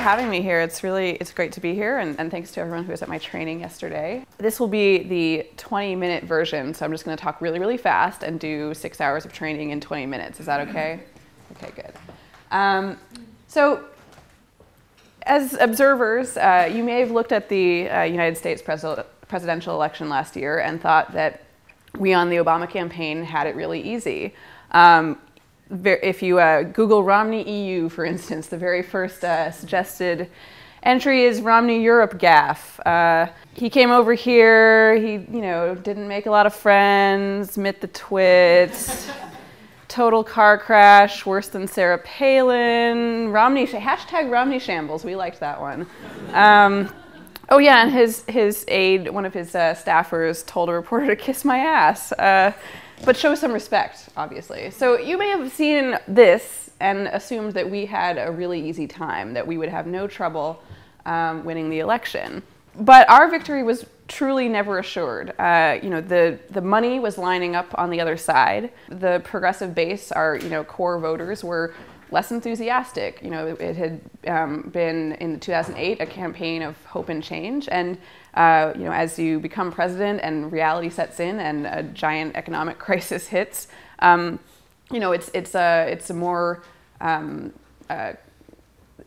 having me here. It's great to be here, and thanks to everyone who was at my training yesterday. This will be the 20-minute version, so I'm just going to talk really, really fast and do 6 hours of training in 20 minutes. Is that okay? Okay, good. So, as observers, you may have looked at the United States presidential election last year and thought that we on the Obama campaign had it really easy. If you Google Romney EU, for instance, the very first suggested entry is Romney Europe gaffe. He came over here, he didn't make a lot of friends, mit the twits, total car crash, worse than Sarah Palin, hashtag Romney shambles, we liked that one. Oh yeah, and his aide, one of his staffers, told a reporter to kiss my ass. But show some respect, obviously. So you may have seen this and assumed that we had a really easy time, that we would have no trouble winning the election. But our victory was truly never assured. The money was lining up on the other side. The progressive base, our core voters, were less enthusiastic. It had been in 2008 a campaign of hope and change, and as you become president and reality sets in and a giant economic crisis hits, it's a more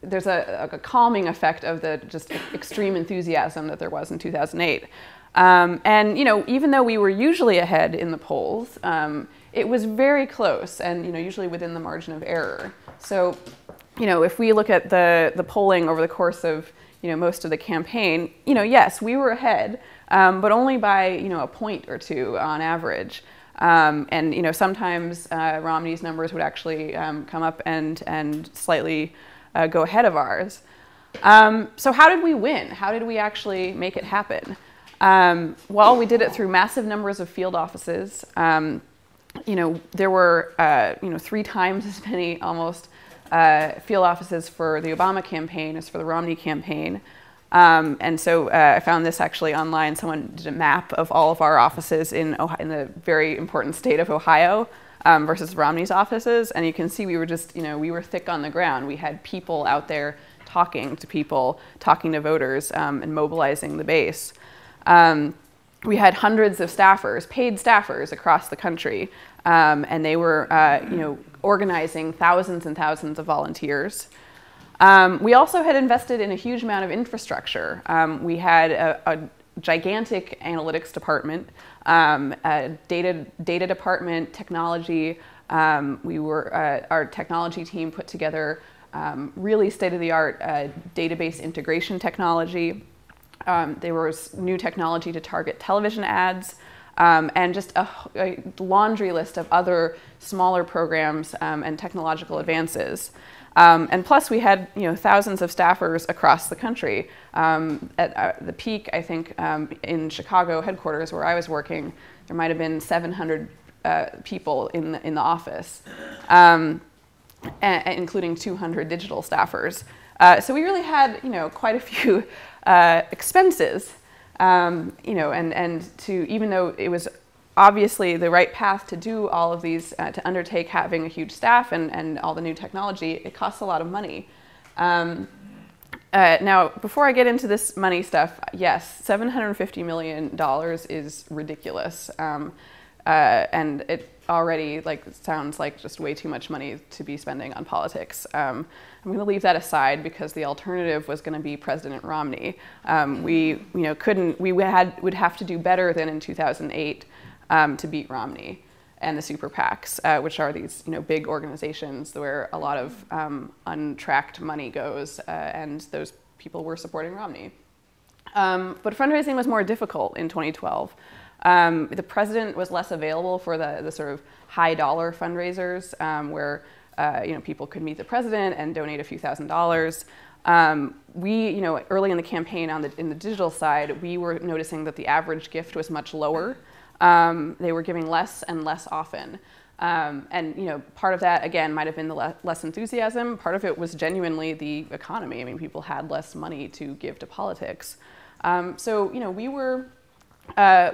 there's a calming effect of the just extreme enthusiasm that there was in 2008. And even though we were usually ahead in the polls, it was very close and usually within the margin of error. So if we look at the polling over the course of most of the campaign, yes, we were ahead, but only by a point or two on average. And sometimes Romney's numbers would actually come up and slightly go ahead of ours. So how did we win? How did we actually make it happen? Well, we did it through massive numbers of field offices. There were 3 times as many almost field offices for the Obama campaign as for the Romney campaign. And so I found this actually online. Someone did a map of all of our offices in the very important state of Ohio versus Romney's offices. And you can see we were just, we were thick on the ground. We had people out there talking to people, talking to voters, and mobilizing the base. We had hundreds of staffers, paid staffers across the country, and they were, organizing thousands and thousands of volunteers. We also had invested in a huge amount of infrastructure. We had a gigantic analytics department, a data department, technology. Our technology team put together really state-of-the-art database integration technology. There was new technology to target television ads, and just a laundry list of other smaller programs and technological advances. And plus we had thousands of staffers across the country. At the peak, I think, in Chicago headquarters where I was working, there might have been 700 people in the office, including 200 digital staffers. So we really had quite a few expenses, and even though it was obviously the right path to do all of these, to undertake having a huge staff and all the new technology, it costs a lot of money. Now, before I get into this money stuff, yes, $750 million is ridiculous, and it already sounds like just way too much money to be spending on politics. I'm going to leave that aside because the alternative was going to be President Romney. We would have to do better than in 2008 to beat Romney and the super PACs, which are these big organizations where a lot of untracked money goes, and those people were supporting Romney. But fundraising was more difficult in 2012. The president was less available for the sort of high dollar fundraisers where people could meet the president and donate a few $1,000s. We, early in the campaign in the digital side, we were noticing that the average gift was much lower. They were giving less and less often. And part of that, again, might have been the less enthusiasm. Part of it was genuinely the economy. I mean, people had less money to give to politics. So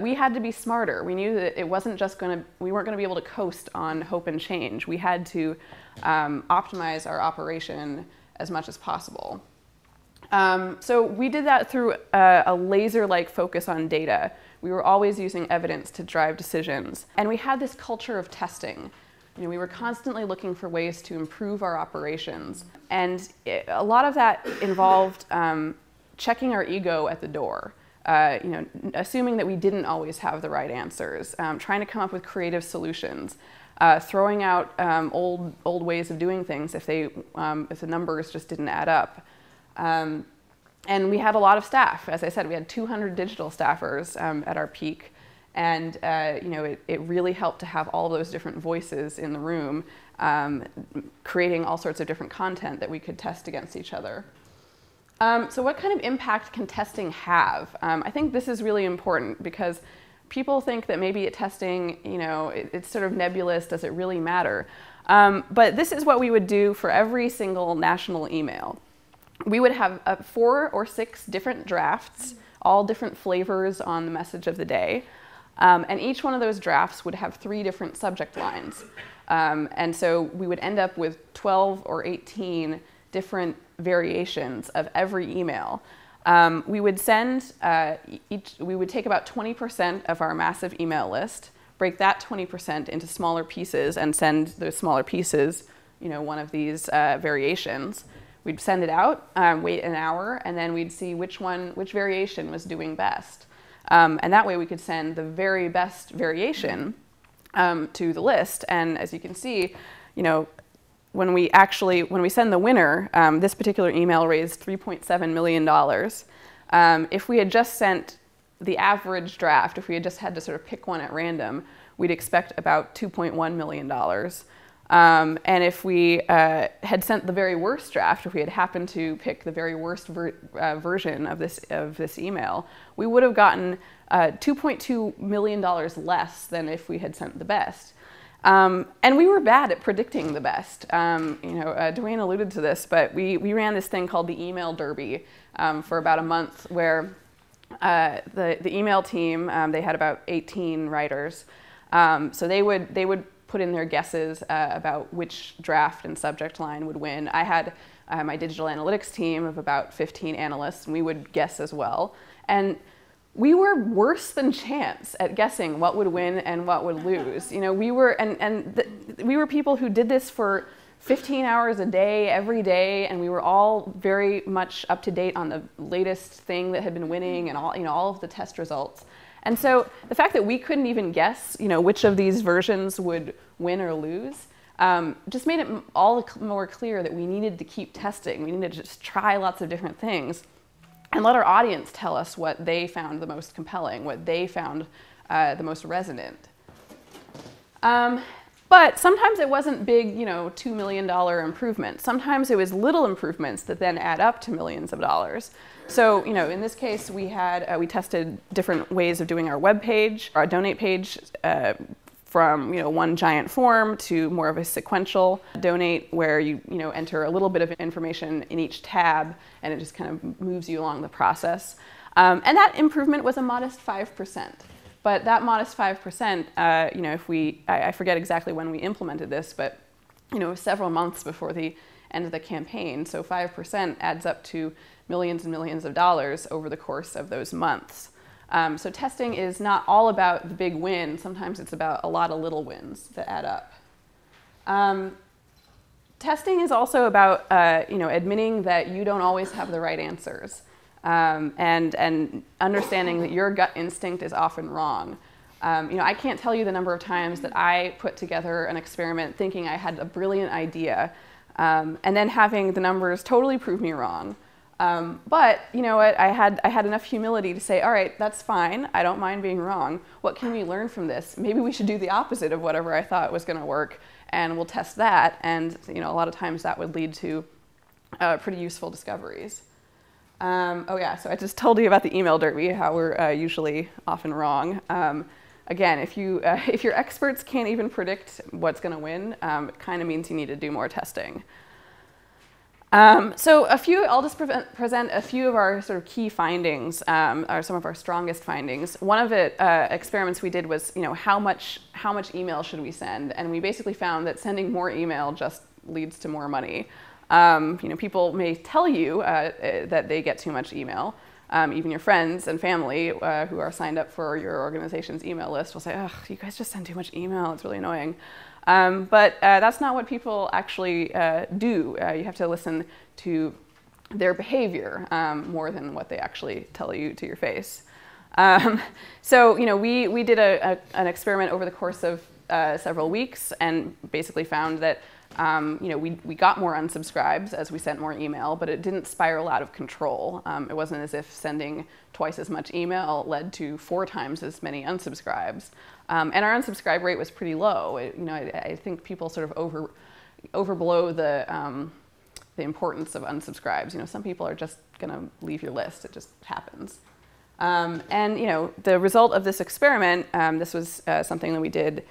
we had to be smarter. We knew that it wasn't just we weren't gonna be able to coast on hope and change. We had to optimize our operation as much as possible. So we did that through a laser-like focus on data. We were always using evidence to drive decisions. And we had this culture of testing. We were constantly looking for ways to improve our operations. And a lot of that involved checking our ego at the door. Assuming that we didn't always have the right answers, trying to come up with creative solutions, throwing out old ways of doing things if the numbers just didn't add up. And we had a lot of staff. As I said, we had 200 digital staffers at our peak. And it really helped to have all those different voices in the room, creating all sorts of different content that we could test against each other. So what kind of impact can testing have? I think this is really important because people think that maybe testing, it's sort of nebulous, does it really matter? But this is what we would do for every single national email. We would have 4 or 6 different drafts, all different flavors on the message of the day. And each one of those drafts would have 3 different subject lines. And so we would end up with 12 or 18 different variations of every email. We would send, we would take about 20% of our massive email list, break that 20% into smaller pieces and send those smaller pieces, one of these variations. We'd send it out, wait an hour, and then we'd see which variation was doing best. And that way we could send the very best variation to the list. And as you can see, when we send the winner, this particular email raised $3.7 million. If we had just sent the average draft, if we had just had to sort of pick one at random, we'd expect about $2.1 million. And if we had sent the very worst draft, if we had happened to pick the very worst version of this email, we would have gotten $2.2 million less than if we had sent the best. And we were bad at predicting the best. Dwayne alluded to this, but we ran this thing called the email derby for about a month, where the email team, they had about 18 writers. So they would put in their guesses about which draft and subject line would win. I had my digital analytics team of about 15 analysts, and we would guess as well. And we were worse than chance at guessing what would win and what would lose. We were people who did this for 15 hours a day, every day, and we were all very much up to date on the latest thing that had been winning and all of the test results. And so the fact that we couldn't even guess, which of these versions would win or lose, just made it all the more clear that we needed to keep testing. We needed to just try lots of different things and let our audience tell us what they found the most compelling, what they found the most resonant. But sometimes it wasn't big, $2 million improvements. Sometimes it was little improvements that then add up to millions of dollars. So, in this case, we tested different ways of doing our web page, our donate page, from one giant form to more of a sequential donate, where you enter a little bit of information in each tab, and it just kind of moves you along the process. And that improvement was a modest 5%. But that modest 5%, I forget exactly when we implemented this, but several months before the end of the campaign. So 5% adds up to millions and millions of dollars over the course of those months. So testing is not all about the big win. Sometimes it's about a lot of little wins that add up. Testing is also about admitting that you don't always have the right answers. And understanding that your gut instinct is often wrong. I can't tell you the number of times that I put together an experiment thinking I had a brilliant idea, and then having the numbers totally prove me wrong. But you know what? I had enough humility to say, all right, that's fine. I don't mind being wrong. What can we learn from this? Maybe we should do the opposite of whatever I thought was going to work, and we'll test that. And a lot of times that would lead to pretty useful discoveries. Oh yeah, so I just told you about the email derby, how we're usually often wrong. Again, if your experts can't even predict what's going to win, it kind of means you need to do more testing. So I'll just present a few of our sort of key findings, or some of our strongest findings. One of the experiments we did was, how much email should we send? And we basically found that sending more email just leads to more money. People may tell you that they get too much email. Even your friends and family who are signed up for your organization's email list will say, "Ugh, you guys just send too much email. It's really annoying." But that's not what people actually do. You have to listen to their behavior more than what they actually tell you to your face. So we did an experiment over the course of several weeks and basically found that we got more unsubscribes as we sent more email, but it didn't spiral out of control. It wasn't as if sending twice as much email led to 4 times as many unsubscribes. And our unsubscribe rate was pretty low. I think people sort of overblow the importance of unsubscribes. Some people are just going to leave your list. It just happens. And the result of this experiment, this was something that we did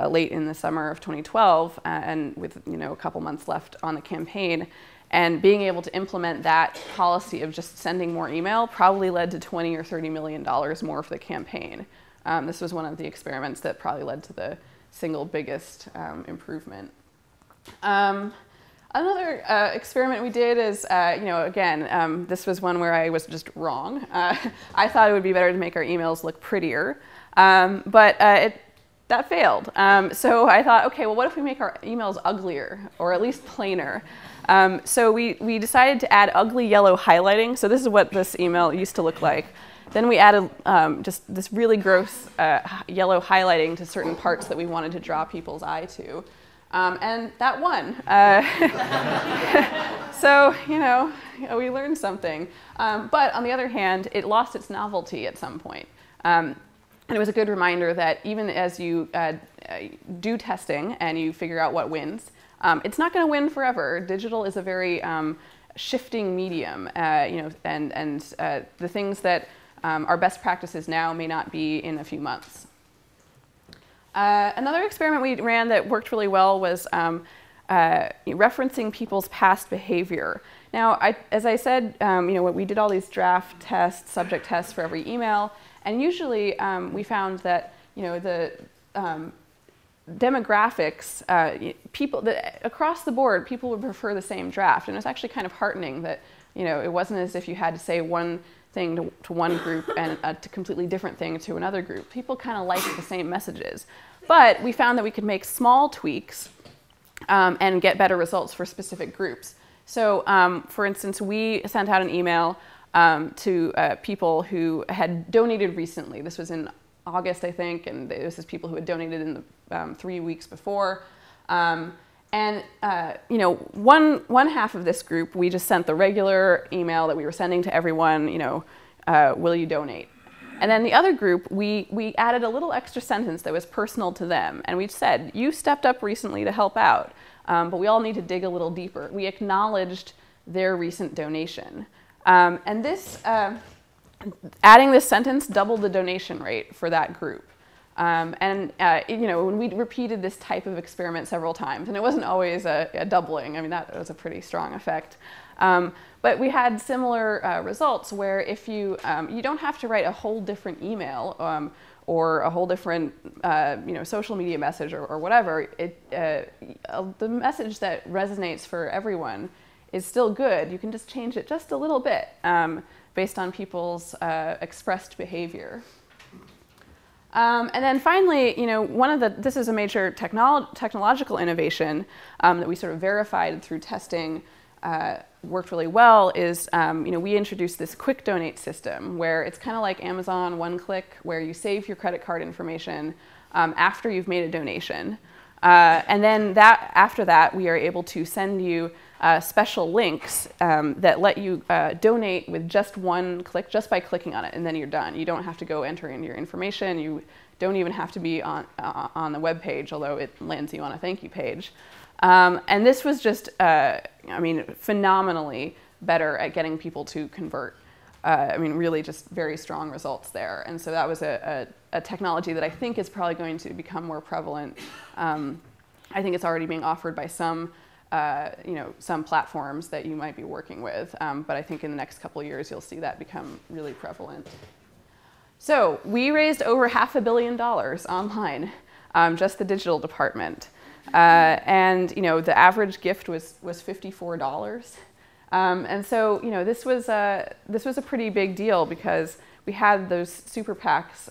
late in the summer of 2012, and with a couple months left on the campaign, and being able to implement that policy of just sending more email probably led to $20 or $30 million more for the campaign. This was one of the experiments that probably led to the single biggest improvement. Another experiment we did is, again, this was one where I was just wrong. I thought it would be better to make our emails look prettier, but that failed. So I thought, okay, well, what if we make our emails uglier, or at least plainer? So we decided to add ugly yellow highlighting. So this is what this email used to look like. Then we added just this really gross yellow highlighting to certain parts that we wanted to draw people's eye to. And that won. So, we learned something. But on the other hand, it lost its novelty at some point. And it was a good reminder that even as you do testing and you figure out what wins, it's not going to win forever. Digital is a very shifting medium, and the things that are best practices now may not be in a few months. Another experiment we ran that worked really well was referencing people's past behavior. Now, as I said, we did all these draft tests, subject tests for every email, and usually we found that the demographics, across the board, people would prefer the same draft, and it was actually kind of heartening that it wasn't as if you had to say one thing to one group and a completely different thing to another group. People kind of liked the same messages. But we found that we could make small tweaks and get better results for specific groups. So for instance, we sent out an email to people who had donated recently. This was in August, I think, and this is people who had donated in the 3 weeks before. And one half of this group, we just sent the regular email that we were sending to everyone, will you donate? And then the other group, we added a little extra sentence that was personal to them. And we said, you stepped up recently to help out, but we all need to dig a little deeper. We acknowledged their recent donation. And this, adding this sentence doubled the donation rate for that group. When we repeated this type of experiment several times, and it wasn't always a doubling, I mean, that was a pretty strong effect. But we had similar results where if you don't have to write a whole different email or a whole different social media message or whatever, the message that resonates for everyone is still good. You can just change it just a little bit based on people's expressed behavior. And then finally, this is a major technological innovation that we sort of verified through testing, worked really well, is we introduced this quick donate system where it's kind of like Amazon one-click, where you save your credit card information after you've made a donation. And then after that, we are able to send you special links that let you donate with just one click, just by clicking on it, and then you're done. You don't have to go enter in your information. You don't even have to be on the web page, although it lands you on a thank you page. And this was just, phenomenally better at getting people to convert. Really just very strong results there. And so that was a technology that I think is probably going to become more prevalent. I think it's already being offered by some platforms that you might be working with. But I think in the next couple of years, you'll see that become really prevalent. So we raised over $500 million online, just the digital department. And the average gift was $54. And so this was a pretty big deal because we had those super PACs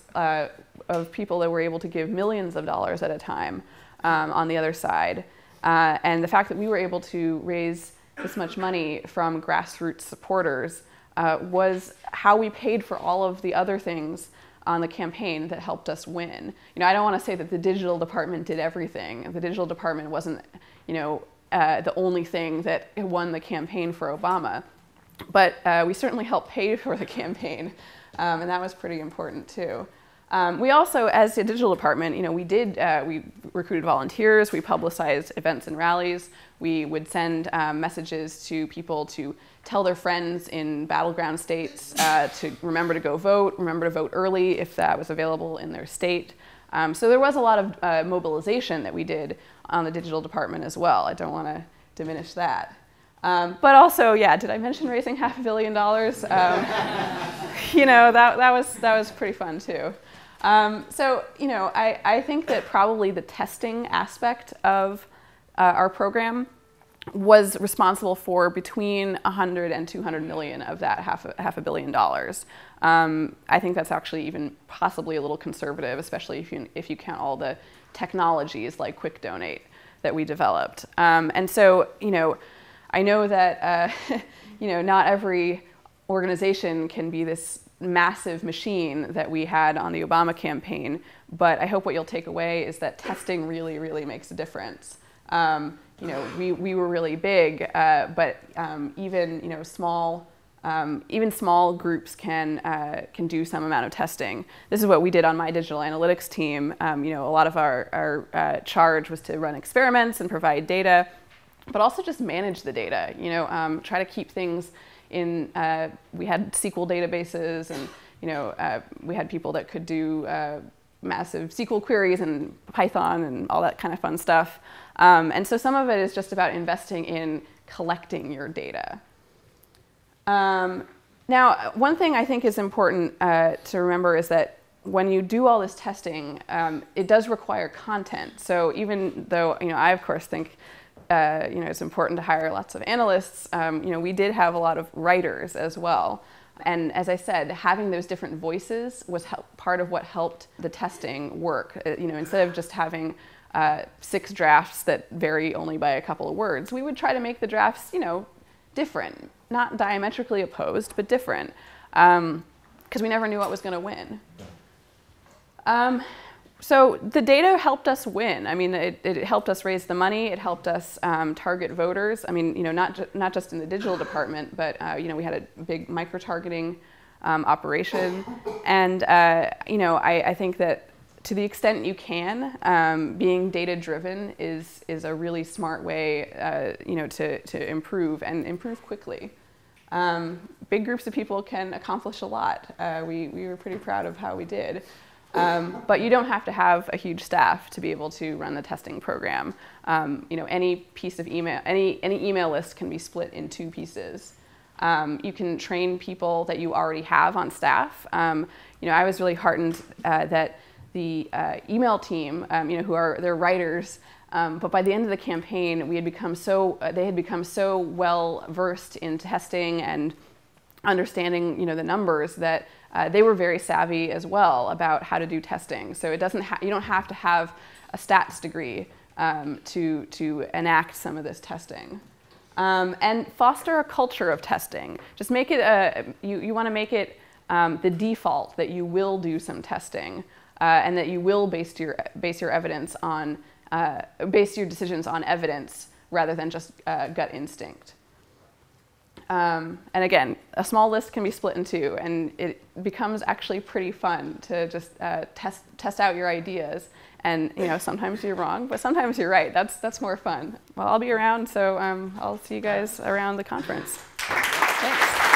of people that were able to give millions of dollars at a time on the other side. And the fact that we were able to raise this much money from grassroots supporters was how we paid for all of the other things on the campaign that helped us win. I don't want to say that the digital department did everything. The digital department wasn't, the only thing that won the campaign for Obama, but we certainly helped pay for the campaign, and that was pretty important too. We also, as the digital department, we recruited volunteers, we publicized events and rallies, we would send messages to people to tell their friends in battleground states to remember to go vote, remember to vote early if that was available in their state. So there was a lot of mobilization that we did on the digital department as well. I don't want to diminish that. But also, yeah, did I mention raising $500 million? That was pretty fun too. So, I think that probably the testing aspect of our program was responsible for between 100 and 200 million of that half a billion dollars. I think that's actually even possibly a little conservative, especially if you count all the technologies like Quick Donate that we developed. And so, I know that not every organization can be this massive machine that we had on the Obama campaign, but I hope what you'll take away is that testing really, really makes a difference. We were really big, but even small groups can do some amount of testing. This is what we did on my digital analytics team. A lot of our charge was to run experiments and provide data, but also just manage the data. Try to keep things in. We had SQL databases, and we had people that could do massive SQL queries and Python and all that kind of fun stuff. And so some of it is just about investing in collecting your data. Now, one thing I think is important to remember is that when you do all this testing, it does require content. So even though I of course think it's important to hire lots of analysts, we did have a lot of writers as well. And as I said, having those different voices was part of what helped the testing work. Instead of just having 6 drafts that vary only by a couple of words, we would try to make the drafts, different, not diametrically opposed, but different, because we never knew what was going to win. So the data helped us win. I mean, it helped us raise the money. It helped us target voters. I mean, not just in the digital department, but we had a big micro-targeting operation. And I think that to the extent you can, being data-driven is a really smart way, to improve and improve quickly. Big groups of people can accomplish a lot. We were pretty proud of how we did. But you don't have to have a huge staff to be able to run the testing program. Any piece of email, any email list can be split in 2 pieces. You can train people that you already have on staff. I was really heartened that the email team, they're writers, but by the end of the campaign, they had become so well versed in testing and understanding, the numbers that they were very savvy as well about how to do testing. So you don't have to have a stats degree to enact some of this testing. And foster a culture of testing. Just make it you want to make it the default that you will do some testing and that you will base your decisions on evidence rather than just gut instinct. And again, a small list can be split in 2, and it becomes actually pretty fun to just test out your ideas. And sometimes you're wrong, but sometimes you're right. That's more fun. Well, I'll be around, so I'll see you guys around the conference. Thanks.